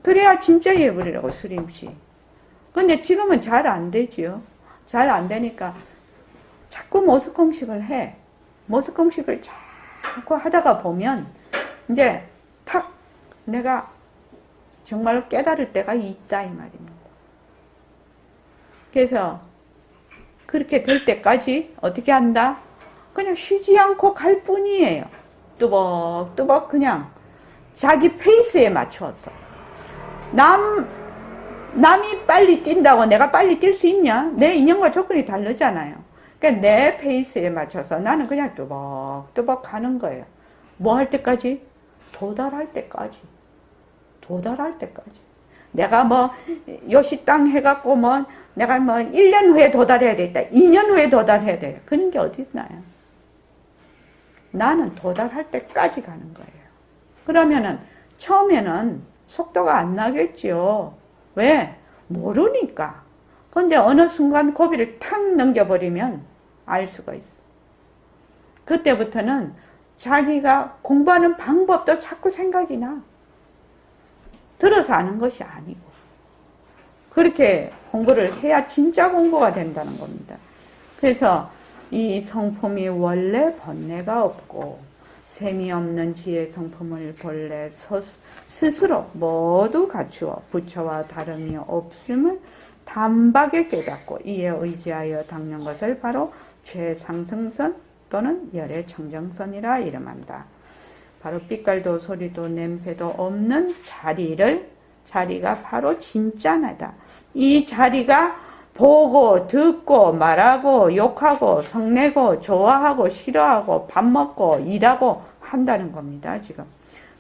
그래야 진짜 예불이라고 수림씨. 근데 지금은 잘 안 되지요. 잘 안 되니까 자꾸 모습공식을 해. 모습공식을 자꾸 하다가 보면 이제 탁 내가 정말로 깨달을 때가 있다 이 말입니다. 그래서 그렇게 될 때까지 어떻게 한다? 그냥 쉬지 않고 갈 뿐이에요. 뚜벅뚜벅 그냥 자기 페이스에 맞추어서. 남이 빨리 뛴다고 내가 빨리 뛸 수 있냐? 내 인연과 조건이 다르잖아요. 그러니까 내 페이스에 맞춰서 나는 그냥 뚜벅뚜벅 가는 거예요. 뭐 할 때까지? 도달할 때까지. 도달할 때까지. 내가 뭐 요시땅 해갖고 뭐 내가 뭐 1년 후에 도달해야 되겠다. 2년 후에 도달해야 돼. 그런 게 어디 있나요? 나는 도달할 때까지 가는 거예요. 그러면은 처음에는 속도가 안 나겠지요. 왜? 모르니까. 근데 어느 순간 고비를 탁 넘겨버리면 알 수가 있어. 그때부터는 자기가 공부하는 방법도 자꾸 생각이 나. 들어서 아는 것이 아니고. 그렇게 공부를 해야 진짜 공부가 된다는 겁니다. 그래서 이 성품이 원래 번뇌가 없고 셈이 없는 지혜 성품을 본래 스스로 모두 갖추어 부처와 다름이 없음을 단박에 깨닫고 이에 의지하여 닦는 것을 바로 최상승선 또는 열의 청정선이라 이름한다. 바로 빛깔도 소리도 냄새도 없는 자리가 바로 진짜 나다. 이 자리가 보고 듣고 말하고 욕하고 성내고 좋아하고 싫어하고 밥 먹고 일하고 한다는 겁니다. 지금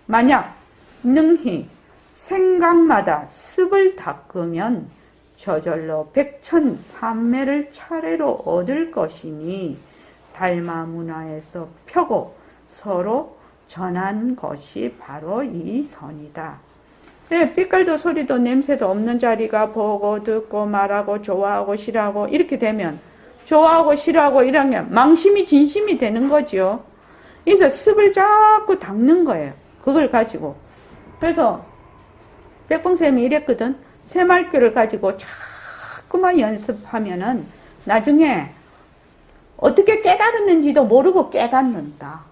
만약 능히 생각마다 습을 닦으면 저절로 백천삼매를 차례로 얻을 것이니 달마문화에서 펴고 서로 전한 것이 바로 이 선이다. 네, 빛깔도 소리도 냄새도 없는 자리가 보고 듣고 말하고 좋아하고 싫어하고 이렇게 되면 좋아하고 싫어하고 이러면 망심이 진심이 되는 거죠. 그래서 습을 자꾸 닦는 거예요. 그걸 가지고. 그래서 백봉쌤이 이랬거든. 새말귀를 가지고 자꾸만 연습하면은 나중에 어떻게 깨달았는지도 모르고 깨닫는다.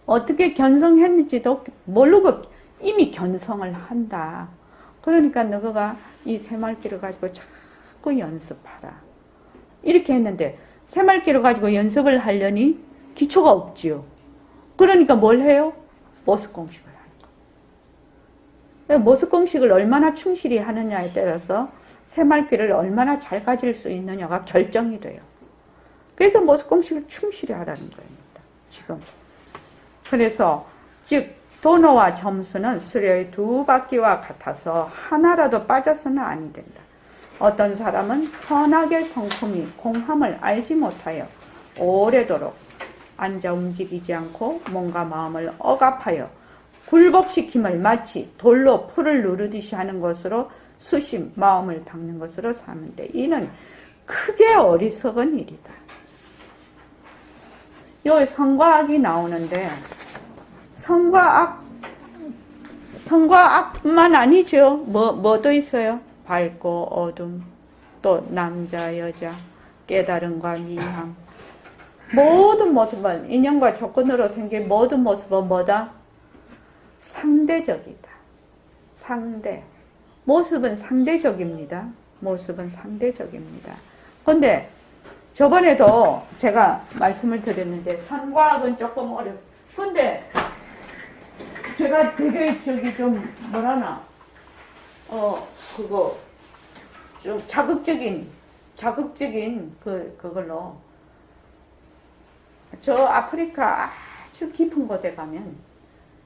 어떻게 견성했는지도 모르고 이미 견성을 한다. 그러니까 너가 이 새말귀를 가지고 자꾸 연습하라. 이렇게 했는데 새말귀를 가지고 연습을 하려니 기초가 없지요. 그러니까 뭘 해요? 모습공식을 하는 거예요. 모습공식을 얼마나 충실히 하느냐에 따라서 새말귀를 얼마나 잘 가질 수 있느냐가 결정이 돼요. 그래서 모습공식을 충실히 하라는 겁니다. 지금. 그래서 즉 도노와 점수는 수레의 두 바퀴와 같아서 하나라도 빠져서는 아니 된다. 어떤 사람은 선악의 성품이 공함을 알지 못하여 오래도록 앉아 움직이지 않고 몸과 마음을 억압하여 굴복시킴을 마치 돌로 풀을 누르듯이 하는 것으로 수심 마음을 닦는 것으로 사는데 이는 크게 어리석은 일이다. 여기 선과 악이 나오는데 선과 악만 아니죠. 뭐도 있어요? 밝고 어둠, 또 남자, 여자, 깨달음과 미함. 모든 모습은 인연과 조건으로 생긴 모든 모습은 뭐다? 상대적이다. 상대. 모습은 상대적입니다. 모습은 상대적입니다. 그런데 저번에도 제가 말씀을 드렸는데 선과 악은 조금 어렵. 근데 제가 되게 좀 뭐라나 그거 좀 자극적인 그걸로 저 아프리카 아주 깊은 곳에 가면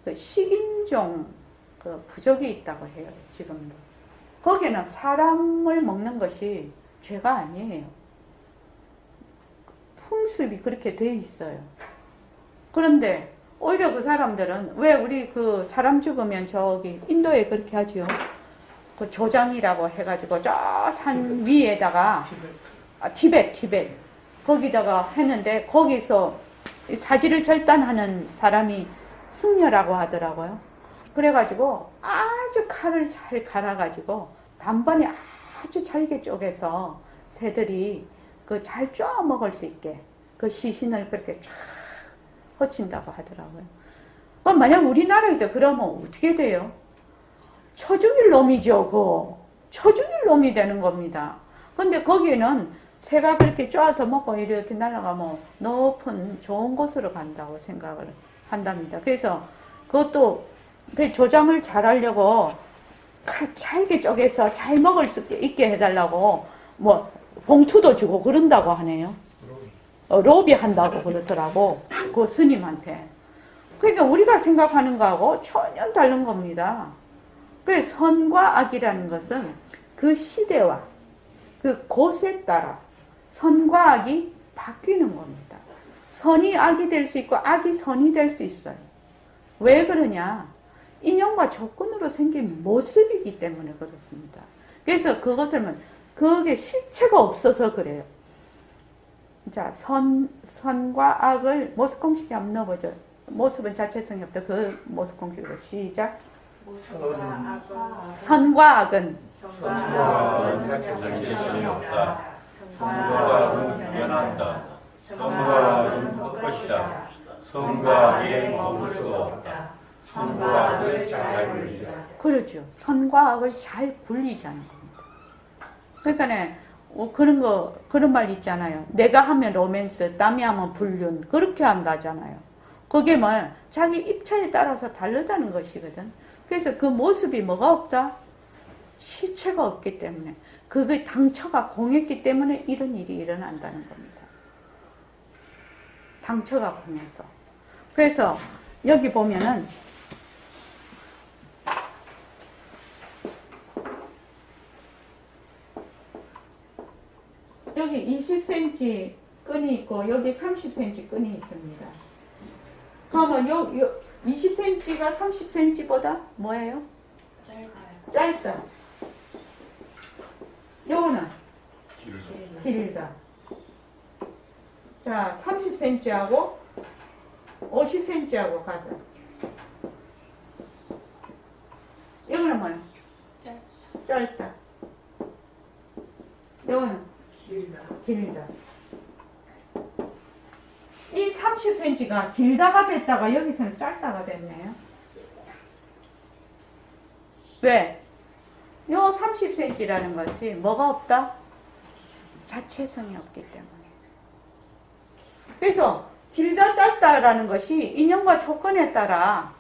그 식인종 그 부족이 있다고 해요. 지금도 거기는 사람을 먹는 것이 죄가 아니에요. 풍습이 그렇게 돼 있어요. 그런데 오히려 그 사람들은 왜 우리 그 사람 죽으면 저기 인도에 그렇게 하지요? 그 조장이라고 해가지고 저 산 위에다가 티벳 거기다가 했는데 거기서 사지를 절단하는 사람이 승려라고 하더라고요. 그래가지고 아주 칼을 잘 갈아가지고 단번에 아주 잘게 쪼개서 새들이 그 잘 쪼아 먹을 수 있게 그 시신을 그렇게 쫙 허친다고 하더라고요. 그럼 만약 우리나라에서 그러면 어떻게 돼요? 쳐죽일 놈이죠. 쳐죽일 놈이 되는 겁니다. 근데 거기는 새가 그렇게 쪼아서 먹고 이렇게 날아가면 높은 좋은 곳으로 간다고 생각을 한답니다. 그래서 그것도 그 조장을 잘 하려고 잘게 쪼개서 잘 먹을 수 있게 해달라고 뭐 봉투도 주고 그런다고 하네요. 로비 한다고 그러더라고. 그 스님한테. 그러니까 우리가 생각하는 거하고 전혀 다른 겁니다. 그 선과 악이라는 것은 그 시대와 그 곳에 따라 선과 악이 바뀌는 겁니다. 선이 악이 될 수 있고 악이 선이 될 수 있어요. 왜 그러냐? 인연과 조건으로 생긴 모습이기 때문에 그렇습니다. 그래서 그것을 그게 실체가 없어서 그래요. 자, 선과 악을 모습공식에 한번 넣어보죠. 모습은 자체성이 없다. 그 모습공식으로 시작. 선과 악은 자체성이 없다. 선과 악은 변한다. 선과 악은 헛것이다. 선과 악에 머물 수 없다. 선과 악을 잘 분리자. 그렇죠. 선과 악을 잘 분리자는 겁니다. 그러니까 그런 말 있잖아요. 내가 하면 로맨스, 남이 하면 불륜. 그렇게 한다잖아요. 그게 뭐 자기 입차에 따라서 다르다는 것이거든. 그래서 그 모습이 뭐가 없다? 실체가 없기 때문에 그게 당처가 공했기 때문에 이런 일이 일어난다는 겁니다. 당처가 공해서. 그래서 여기 보면은 여기 20cm 끈이 있고 여기 30cm 끈이 있습니다. 그러면 요 20cm가 30cm보다 뭐예요? 짧다. 요거는 길다. 자, 30cm하고 50cm하고 가자. 요거는 뭐야? 짧다. 요거는 길다. 이 30cm가 길다가 됐다가 여기서는 짧다가 됐네요. 왜? 요 30cm라는 것이 뭐가 없다? 자체성이 없기 때문에. 그래서 길다 짧다라는 것이 인연과 조건에 따라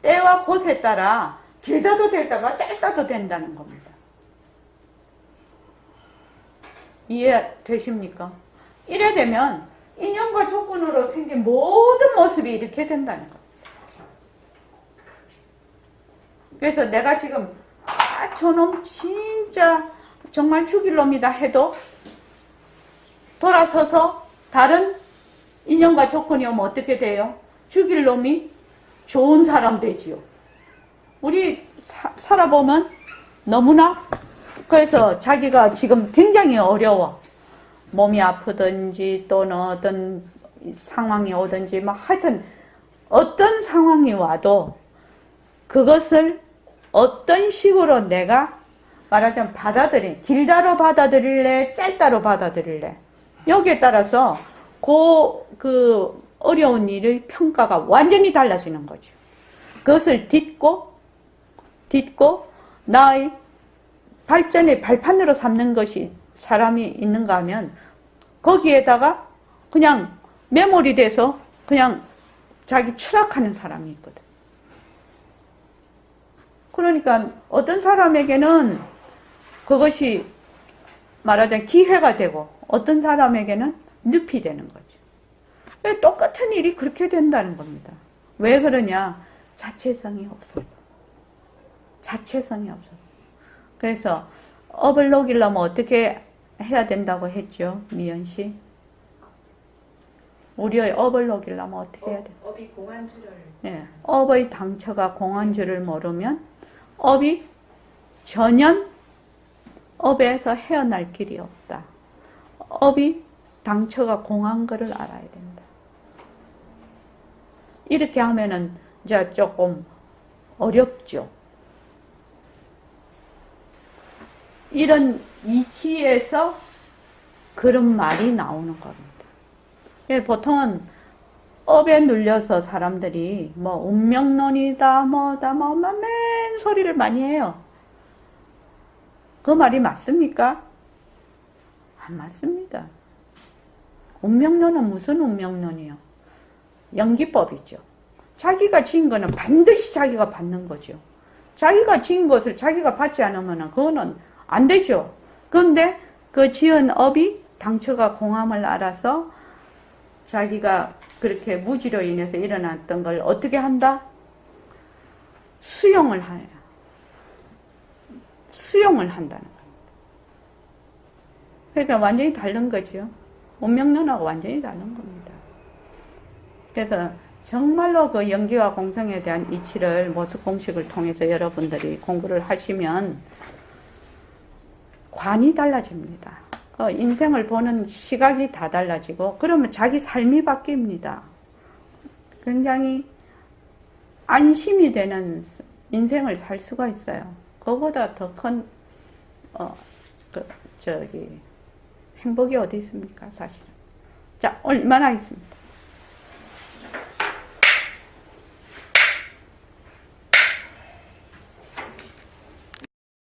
때와 곳에 따라 길다도 되다가 짧다도 된다는 겁니다. 이해되십니까? 이래 되면 인연과 조건으로 생긴 모든 모습이 이렇게 된다는 겁니다. 그래서 내가 지금 저놈 진짜 정말 죽일 놈이다 해도 돌아서서 다른 인연과 조건이 오면 어떻게 돼요? 죽일 놈이 좋은 사람 되지요. 우리 살아보면 너무나 그래서 자기가 지금 굉장히 어려워. 몸이 아프든지 또는 어떤 상황이 오든지 막 하여튼 어떤 상황이 와도 그것을 어떤 식으로 내가 말하자면 길다로 받아들일래, 짧다로 받아들일래. 여기에 따라서 그 어려운 일의 평가가 완전히 달라지는 거죠. 그것을 딛고 나의 발전의 발판으로 삼는 것이 사람이 있는가 하면 거기에다가 그냥 매몰이 돼서 그냥 자기 추락하는 사람이 있거든. 그러니까 어떤 사람에게는 그것이 말하자면 기회가 되고 어떤 사람에게는 늪이 되는 거죠. 왜 똑같은 일이 그렇게 된다는 겁니다. 왜 그러냐? 자체성이 없어서. 자체성이 없어서. 그래서 업을 녹이려면 어떻게 해야 된다고 했죠? 미연 씨. 우리의 업을 녹이려면 어떻게 해야 돼? 업이 공안주를. 네, 업의 당처가 공한 줄을 모르면 업이 전혀 업에서 헤어날 길이 없다. 업이 당처가 공한 것을 알아야 된다. 이렇게 하면은 이제 조금 어렵죠. 이런 이치에서 그런 말이 나오는 겁니다. 보통은 업에 눌려서 사람들이 뭐 운명론이다 뭐다 맨 소리를 많이 해요. 그 말이 맞습니까? 안 맞습니다. 운명론은 무슨 운명론이요? 연기법이죠. 자기가 지은 거는 반드시 자기가 받는 거죠. 자기가 지은 것을 자기가 받지 않으면 그거는 안 되죠. 그런데 그 지은 업이 당처가 공함을 알아서 자기가 그렇게 무지로 인해서 일어났던 걸 어떻게 한다? 수용을 한다는 겁니다. 그러니까 완전히 다른 거죠. 운명론하고 완전히 다른 겁니다. 그래서 정말로 그 연기와 공성에 대한 이치를 모습 공식을 통해서 여러분들이 공부를 하시면 관이 달라집니다. 인생을 보는 시각이 다 달라지고 그러면 자기 삶이 바뀝니다. 굉장히 안심이 되는 인생을 살 수가 있어요. 그거보다 더 큰 행복이 어디 있습니까, 사실은. 자, 오늘 이만하겠습니다.